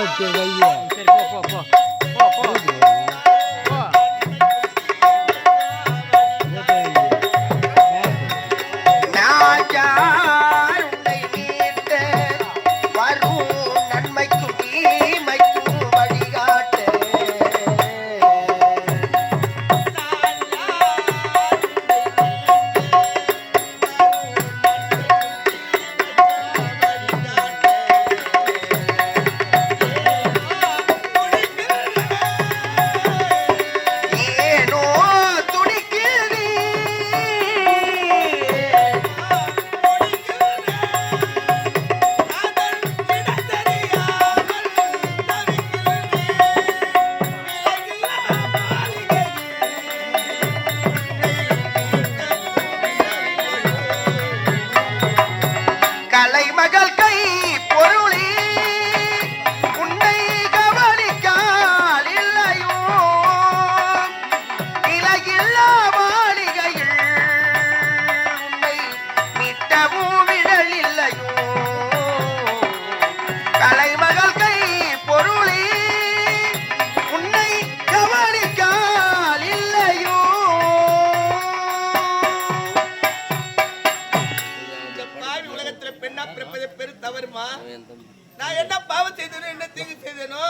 சரி போ போ போ போ போ நான் என்ன பாவம் செய்தேனோ என்ன தீங்கு செய்தேனோ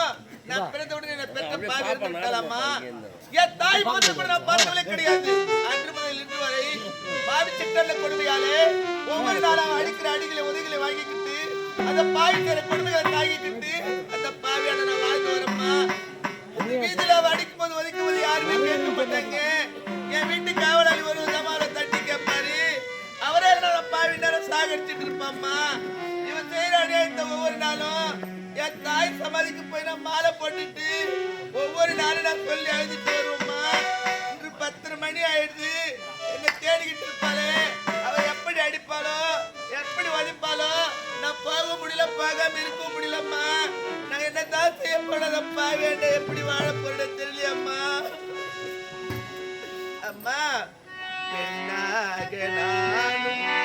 நான் பிறந்தவுடன் என்ன பெற்ற பாவி இருக்கலாமா என் தாய் போன்ற கூட நான் பார்த்தவளே கிடையாது அன்று முதல் இன்று வரை பாவி சிட்டல்ல கொடுமையாலே ஒவ்வொரு நாளும் அடிக்கிற அடிகளை உதவிகளை வாங்கிக்கிட்டு அந்த பாவி செய்யற கொடுமைகளை தாங்கிக்கிட்டு அந்த பாவியான நான் வாழ்ந்து வரம்மா வீதியில அடிக்கும் போது ஒதுக்கும் போது யாருமே கேட்க மாட்டாங்க என் வீட்டு காவலாளி ஒரு விதமான தட்டி கேட்பாரு அவரே என்னோட பாவி நேரம் சாகடிச்சுட்டு இருப்பாம்மா இந்த ஒவ்வொரு நாளும் என் தாய் சமாதிக்கு போய் நான் மாலை போட்டுட்டு ஒவ்வொரு நாளும் நான் சொல்லி அழுதுட்டு வருவோம்மா இன்று 10 மணி ஆயிடுது என்ன தேடிக்கிட்டு இருப்பாளே அவ எப்படி அடிப்பாளோ எப்படி வலிப்பாளோ நான் போக முடியல போகாம இருக்க முடியலம்மா நான் என்னதான் செய்ய போனதப்பா வேண்ட எப்படி வாழ போறேன்னு தெரியலையம்மா அம்மா பெண்ணாக நானும்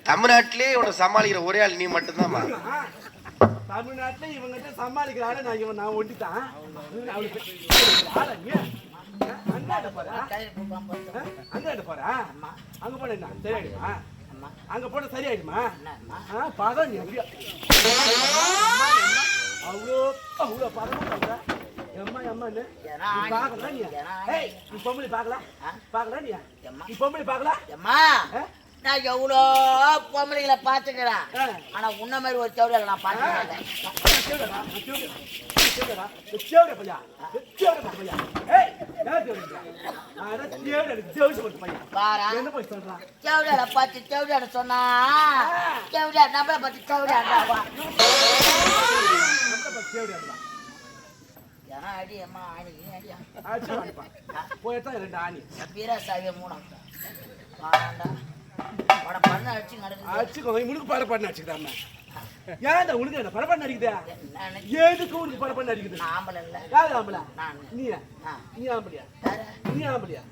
தமிழ்நாட்டிலே இவனை சமாளிக்கிற ஒரே ஆள் நீ மட்டும்தான்மா. தமிழ்நாட்டில் இவங்கிட்ட சமாளிக்கிறாள் நான் ஒண்டித்தான். அங்க போறா அங்க போன என்ன சரியாயிடுமா? அங்க போன சரியாயிடுமா? பதம் அவ்வளோ அவ்வளோ பதமா பண்ற எம்மா எம்மான்னு பாக்கலாம் நீ பொம்பளை பாக்கலாம் பாக்கலாம் நீ பொம்பளை பாக்கலாம் எம்மா நான் எவ்வளோ பொம்பளைங்களை பார்த்துக்கிறேன் ஆனா உன்ன மாதிரி ஒரு சௌரியை நான் பார்த்துக்கிறேன் பாரா என்ன போய் சொல்றான் செவடியாட பார்த்து செவடியாட சொன்னா செவடியா நம்மள பார்த்து செவடியாடுறாவா ஏன்னா அடி அம்மா ஆணி அடியா போயிட்டா 2 ஆணி வீரா சாவிய மூணா பாராண்டா உட பண்ண அடிச்சு நடக்குது அடிச்சுக்கோ உனக்கு பட பண்ண அடிச்சுக்கிறாம ஏன்டா உனக்கு என்ன பட பண்ண அடிக்குதா எதுக்கு உனக்கு பட பண்ண அடிக்குது நான் ஆம்பளை இல்ல யாரு ஆம்பளை நான் நீ ஆம்பளையா நீ ஆம்பளையா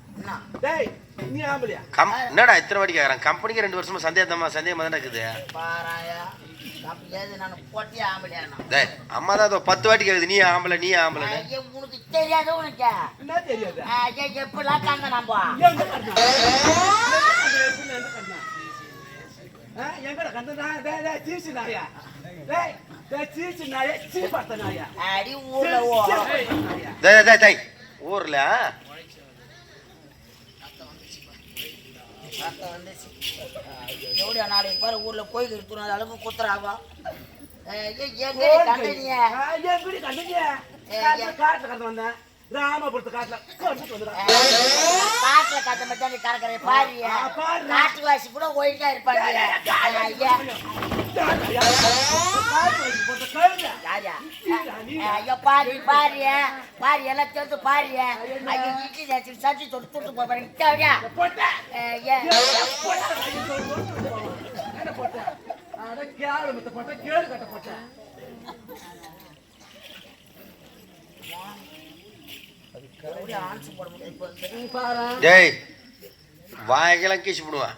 டேய் நீ ஆம்பளையா என்னடா இத்தனை வாட்டி கேக்குறான் கம்பெனிக்கு 2 வருஷமா சந்தேகமா தான் இருக்குது பாராயா அப்ப ஏது நான் போட்டி ஆம்பளையா டேய் அம்மா தான் 10 வாட்டி கேக்குது நீ ஆம்பளை உனக்கு தெரியாது உனக்கு என்ன தெரியாது எப்படிலாம் கண்ட நம்ப எங்கடா கண்டா டேய் சீசி நாயா டேய் சீசி நாயா சீ பார்த்த நாயா அடி ஊர்ல ஓ டேய் ஊர்ல எவ்வளோ நாளைக்கு பாரு ஊர்ல கோயில் இருக்கிற அளவுக்கு குத்துறாவா எப்படி கண்டீங்க காட்டுல கண்டு வந்தேன் ராமபுரத்து காட்டுல காட்டுல கட்ட மட்டும் நீ கறக்கற பாரியா காட்டுவாசி கூட ஒழுங்கா இருப்பாங்க ஐயோ பாரி பாரிய பாரி எல்லாம் சேர்த்து பாரிய ஐயோ இட்லி சச்சி தொட்டு தொட்டு போறேன் கேடு கட்ட போட்டேன் டேய் வாய்க்கெல்லாம் கீச்சு போடுவான்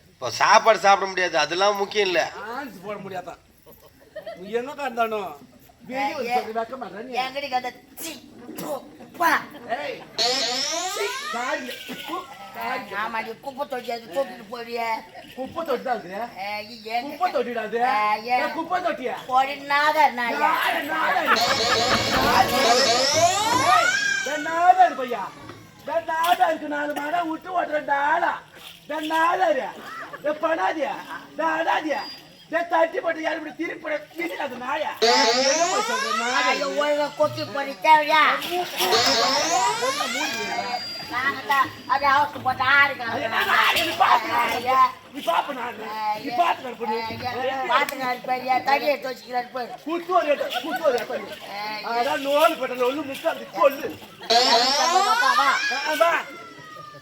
இப்போ சாப்பாடு சாப்பிட முடியாது அதெல்லாம் முக்கியம் இல்லை ஆன்ஸ் போட முடியாதான் நீ என்ன கண்டானோ வைக்க மாட்டேன் ஆமாடி குப்பை தொட்டி அது தூக்கிட்டு போறிய குப்பை தொட்டாது குப்பை தொட்டிடாது குப்பை தொட்டியா போடினாத பையா இருக்கு 4 மாடா விட்டு ஓட்டுறேன் ஆளா பண்ணாதியா அடாதியா தட்டி போட்டு யாரும் இப்படி திருப்பி அது நாயா கொக்கி போடி தேவையா அது அவசரம் போட்டு தடியை தோச்சிக்கிறாரு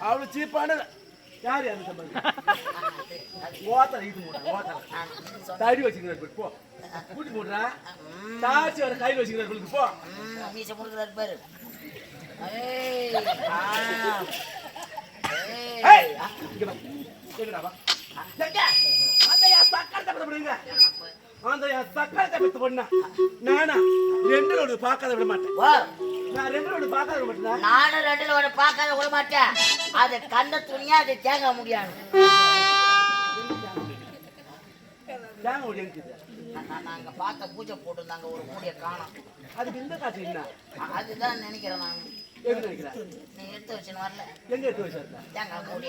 அவ்வளவு சீப்பான யாரு ஓத்தல இது தடி வச்சுக்கிறாரு போ கூட்டி போடுறா தாச்சி வர கையில் வச்சுக்கிறாரு போ மீச முடுக்கிறாரு பாரு நானா 2 பார்க்காத விட மாட்டேன் நான் 2 பார்க்காத விட மாட்டேன் நானும் 2 பார்க்காத விட மாட்டேன் அது கண்ட துணியா அது தேங்க முடியாது நாங்க பார்த்த பூஜை போட்டுருந்தாங்க ஒரு மூடிய காணோம் அதுக்கு இந்த காட்சி என்ன அதுதான் நினைக்கிறேன் நான் நீ எடுத்து வச்சுன்னு வரல எங்க எடுத்து வச்சிருக்க தேங்காய் மூடி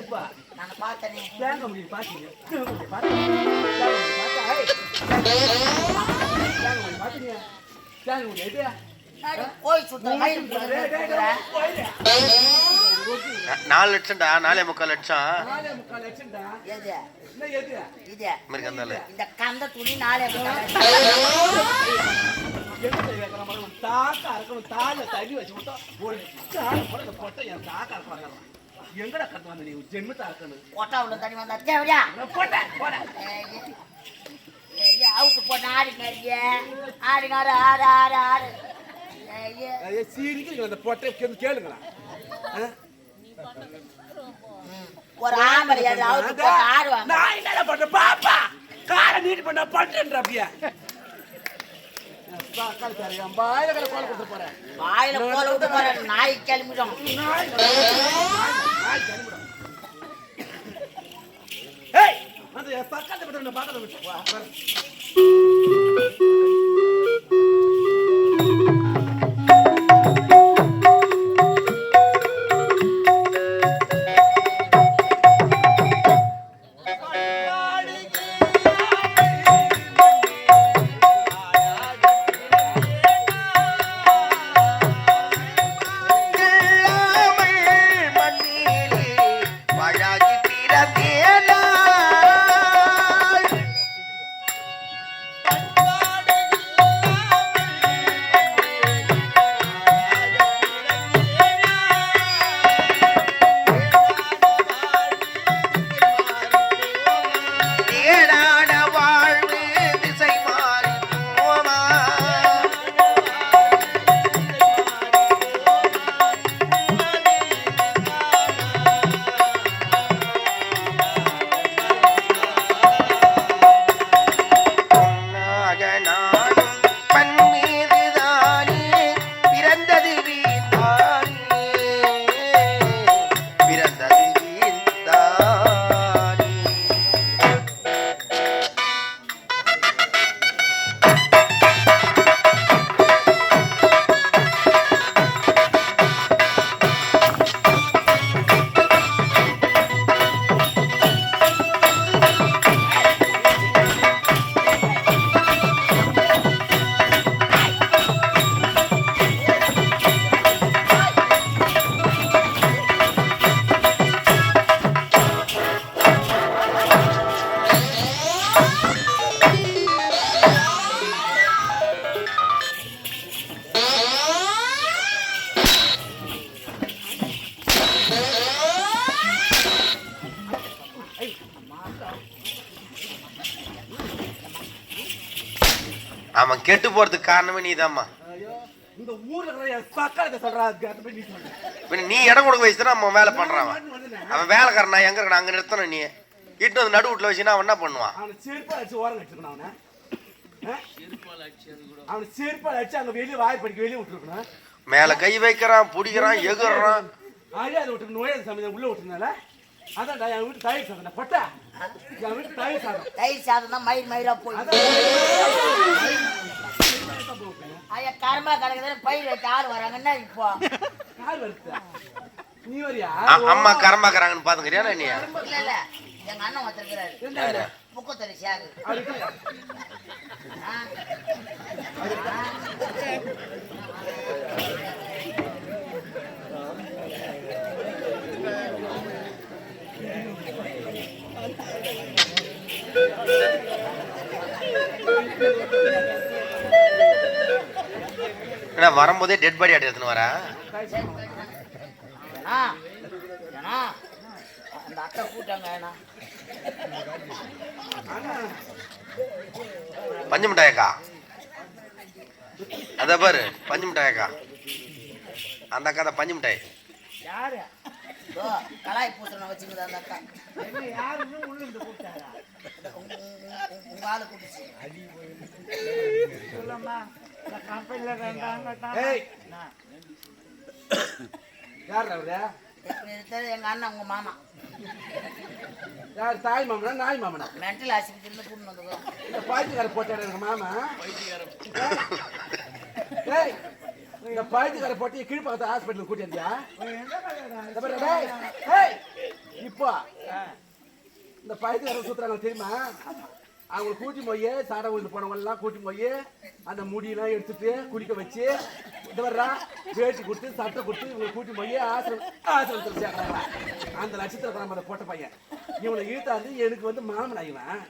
எப்பா நான் பார்த்தனே தேங்காய் மூடி பாத்தீங்க போய் சுத்த 4 லட்சம்டா 4.25 லட்சம் இந்த கந்த துணி 4 தாக்கா இருக்கணும் தால தள்ளி வச்சு போட்ட என் தாக்கா இருப்பாங்க எங்கடா கட்டு வந்த நீ ஜென்மத்தா இருக்கணும் போட்டா உள்ள தண்ணி வந்தா தேவையா அவுட்டு போட்ட ஆடுங்காரு ஆடு சீரிக்கு அந்த பொட்டை கேளுங்களா ஒரு ஆம்பளை ஆடுவாங்க நான் என்ன பண்றேன் பாப்பா காரை நீட்டு பண்ண பண்றேன் அப்படியே வாயில கோல விட்டு போறேன் நாய் கிளம்பிடும் அந்த பக்கத்தை பத்தி பார்க்கறத விட்டு Yeah. அவன் கெட்டு போறதுக்கு காரணமே நீதாம்மா. இந்த ஊர்ல இருக்கிற என் சக்கரத்தை சொல்றா. நீ இடம் கொடுக்க வச்சுதான் அவன் வேலை பண்றான். அவன் வேலைக்காரனா எங்க இருக்கா அங்க நிறுத்தணும். நீ இட்டு வந்து நடு வீட்டுல வச்சுன்னா அவன் என்ன பண்ணுவான்? அவனை செருப்பால் அடிச்சு ஓரம் கட்டிருக்கணும். அவனை செருப்பால் அடிச்சு அங்க வெளியே வாய் படிக்க வெளியே விட்டுருக்கணும். மேல கை வைக்கிறான், பிடிக்கிறான், எகுறான். அழியாது விட்டு நோயை சமையல் உள்ள விட்டுருந்தால அதான் என் வீட்டு தயிர் சாதம் பொட்டா. என் வீட்டு தயிர் சாதம் தான் மயிர் மயிரா போய் ஐயா கர்மா கிடக்குது. பயிர் வைக்க ஆள் வராங்கன்னா இப்போ யார் வருது? நீ வரியா? அம்மா கரம்பாக்குறாங்கன்னு பாத்துக்கிறியா? நீ இல்ல எங்க அண்ணன் ஒருத்தருக்கிறாரு முக்கத்தரி சாகு. வரும்போதே டெட் பாடி எடுத்துன்னு வரா. அந்த அக்கா கூட்டாங்க பஞ்சு மிட்டாயக்கா. அத பாரு பஞ்சு மிட்டாயக்கா. அந்த அக்கா தான் பஞ்சு மிட்டாய். யாரு கலாய் பூசணம் வச்சுக்குது அந்த அக்கா. யாருன்னு உள்ள இருந்து கூப்பிட்டாரா? உங்க ஆளு கூப்பிச்சு சொல்லம்மா. எங்க அண்ணன் உங்க மாமா. யார்? தாய் மாமனா நாய் மாமனா? மென்டல் ஆஸ்பத்திரியில கூட்டு வந்தோம். இந்த பாய்ச்சிக்கார போட்டாரு எங்க மாமா. இந்த பாய்ச்சிக்கார போட்டி கீழ்பக்கத்து ஹாஸ்பிட்டல் கூட்டி வந்தியா? இப்போ இந்த பாய்ச்சிக்கார சுத்துறாங்க தெரியுமா? அவங்களை கூட்டி போய் சாடை விழுந்து போனவங்க எல்லாம் கூட்டி போய் அந்த முடியெல்லாம் எடுத்துட்டு குளிக்க வச்சு இந்த வர்றா வேட்டி கொடுத்து சட்டை கொடுத்து இவங்களை கூட்டி போய் ஆசிரமத்தில் சேர்க்கிறாங்களா? அந்த நட்சத்திரத்தை நம்ம போட்ட பையன் இவனை ஈட்டாந்து எனக்கு வந்து மாமனாய்வன்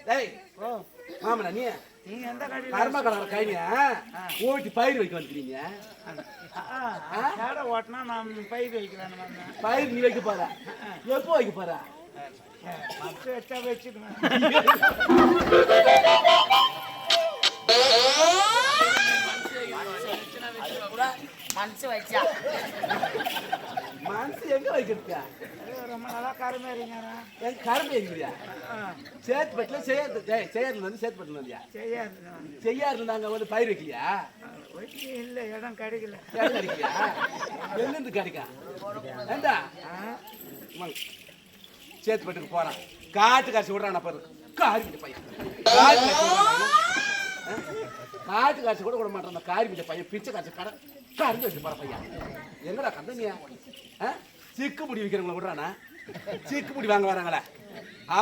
டேய் மாமனா நீ எந்த கர்ம கலர் கைனியா ஓட்டி பயிர் வைக்க வந்துக்கிறீங்க. ஓட்டினா நான் பயிர் வைக்கிறேன். பயிர் நீ வைக்க போற? எப்போ வைக்க போற? வச்சா வச்சுக்கணும். மனசு வச்சா மனசு எங்க வைக்கிறதுக்கா? ரொம்ப நல்லா கருமை இருங்க. என் கருமை எங்கிறியா? சேத்துப்பட்டில் செய்யாதுல வந்து சேத்துப்பட்டில் வந்தியா? செய்யாதுல நாங்க வந்து பயிர் வைக்கலையா? இல்ல இடம் கிடைக்கல. இடம் கிடைக்கலையா? எங்கிருந்து கிடைக்கா? ஏண்டா சேத்துப்பட்டுக்கு போறான் காட்டு காசு விடுறான் பாரு. காரி பையன் காட்டு காசு கூட விட மாட்டான். அந்த காரி பையன் பிச்சை காசு கடை கறந்து வச்சு போற பையன். எங்கடா கந்தனியா? சிக்கு முடி வைக்கிறவங்களை விடுறானா? சிக்கு முடி வாங்க வராங்களே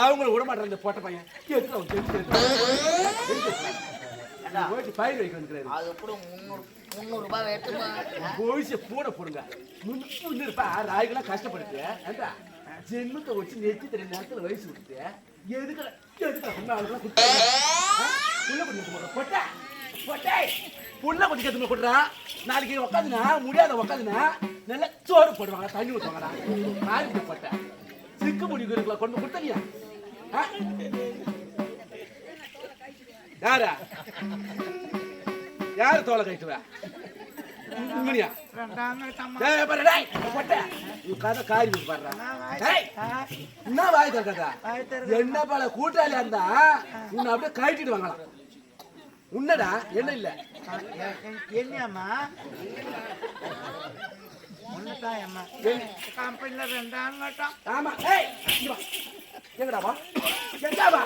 அவங்கள விட மாட்டான். இந்த போட்ட பையன் பயிர் வைக்கிறாரு. அது கூட 300 ரூபாய் எடுத்து போயிச்சு பூனை போடுங்க. முன்னு இருப்பா ராய்கெல்லாம் கஷ்டப்படுத்து ஏண்டா ஜென்மத்தை வச்சு நெத்தி தெரியும் நேரத்தில் வயசு விட்டுட்டு எதுக்கு புள்ள கொஞ்சம் கத்து கொடுறா. நாளைக்கு உட்காந்துனா முடியாத உட்காந்துனா நல்லா சோறு போடுவாங்க, தண்ணி ஊற்றுவாங்கடா. நாளைக்கு போட்டேன் சிக்கு முடிவு இருக்குல்ல கொண்டு கொடுத்தனியா? யாரா யாரு தோலை கட்டுவ? என்ன பல கூட்டாளி இருந்தா உன்னை அப்படியே கட்டிட்டு வாங்கலாம். உன்னடா என்ன இல்ல என்னம்மா கம்பெனில 2 ஆங்கட்டும். ஆமா எங்கடாவா எங்காவா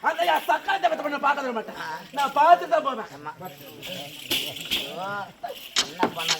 அந்த சக்காலத்தை பத்த பண்ண பார்க்க மாட்டேன். நான் பார்த்து தான் போவேன். என்ன பண்ண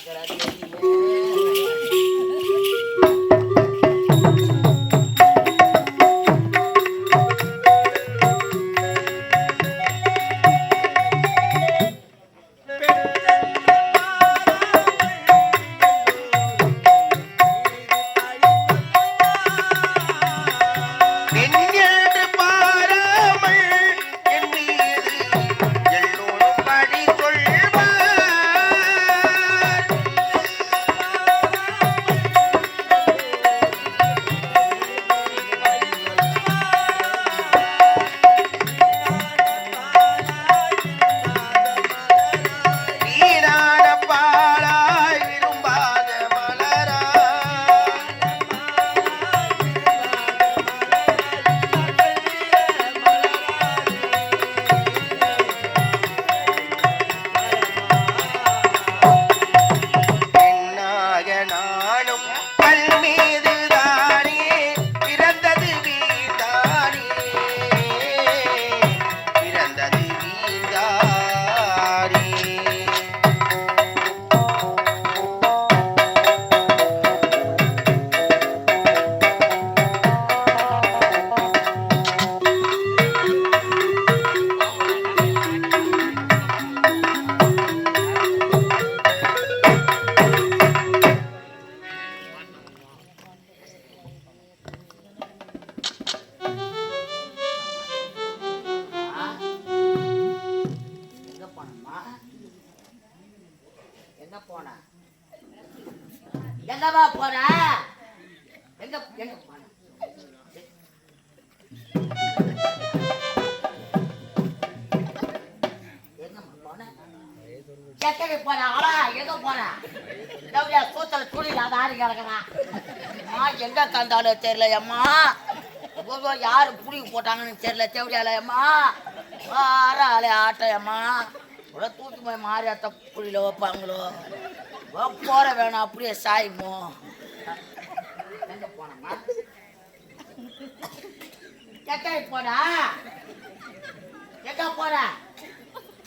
எங்கம்மா போற? எங்க எங்க போன? எங்கம்மா போன? எக்கடி போன? அவளா எங்க போன? டவுலியா சூத்தல துணியில அந்த ஆறி கிடக்குறான். எங்க கந்தாலும் தெரியல அம்மா. யாரு புடிக்கு போட்டாங்கன்னு தெரியல. தேவடியால அம்மா ஆறாளே ஆட்டையம்மா உட தூக்கி போய் மாறியாத்த புள்ளியில வைப்பாங்களோ போற வேணும் அப்படியே சாயுமோ. எங்க போனம்மா? எக்கடி போனா? எங்க போற?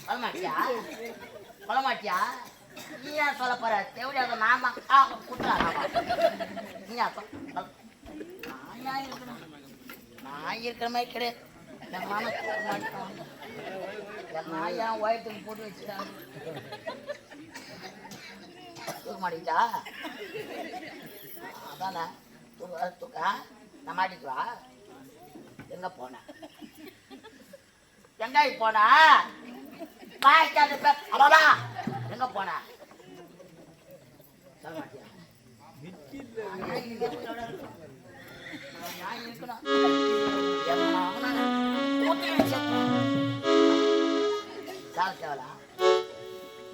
சொல்லமாட்டியா? சொல்லமாட்டியா? நீ ஏன் சொல்ல போற? தேவடியாத நாம குட்டுறாங்க. நீ நான் இருக்கிற மாதிரி கிடையாது. என் மாமா தூக்க மாட்டான். என் நாய் ஏன் ஒயத்துக்கு போட்டு வச்சுட்டாங்க. தூக்க மாட்டீங்களா? அதானே தூக்க நான் மாட்டிக்குவா. எங்க போன? எங்க போனா? அவ்வளோதா. எங்க போன? சொல்ல மாட்டியா?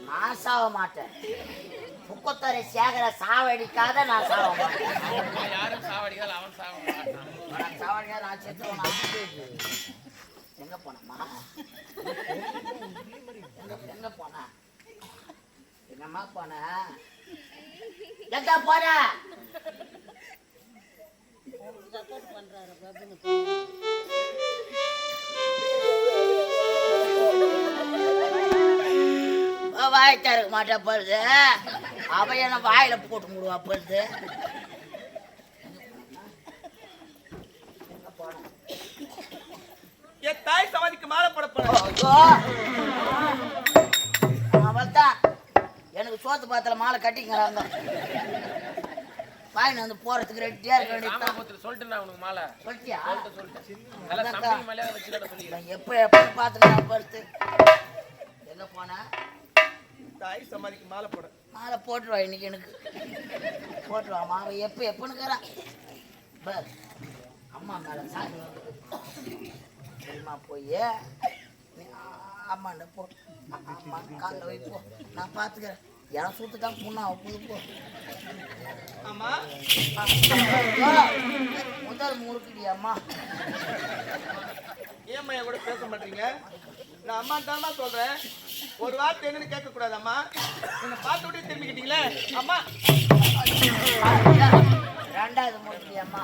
நான் சாவ மாட்டேன். முக்கத்தரை சேகர சாவடிக்காத நான் சாவ மாட்டேன். சாவடிக்காத நான் செத்து. எங்க போனம்மா? எங்க போன? எங்கம்மா போன? எங்க போன? வாய்த்தா இருக்க மாட்டா பழுது. அவ என்ன வாயில போட்டு முடுவா பழுது. என் தாய் சமாதிக்கு மாலை போட அவள்தான் எனக்கு சோத்து பாத்திர மாலை கட்டிக்கிறாங்க. வாயின் வந்து போறதுக்கு ரெட்டியா இருக்க வேண்டியது. சொல்லிட்டேன் உனக்கு மாலை சொல்லிட்டியா? சொல்லிட்டேன். எப்ப எப்ப பாத்துக்கலாம் பருத்து. எங்க போன? தாய் சமாதிக்கு மாலை போட. மாலை போட்டுருவா இன்னைக்கு. எனக்கு போட்டுருவா மாவை எப்ப எப்பனுக்கிறா பர். அம்மா மேல சாமி சரிம்மா போய் அம்மாண்ட போ. அம்மா காலில் வைப்போ. நான் பார்த்துக்கிறேன். என் சூத்து தான் புண்ணா புது போ. ஆமா முதல் முறுக்குடி அம்மா. ஏம்மா என் கூட பேச மாட்டீங்க? நான் அம்மா தான்மா சொல்றேன். ஒரு வார்த்தை என்னன்னு கேட்க கூடாது அம்மா. என்னை பார்த்து விட்டு திரும்பிக்கிட்டீங்களே அம்மா. ரெண்டாவது முறுக்குடி அம்மா.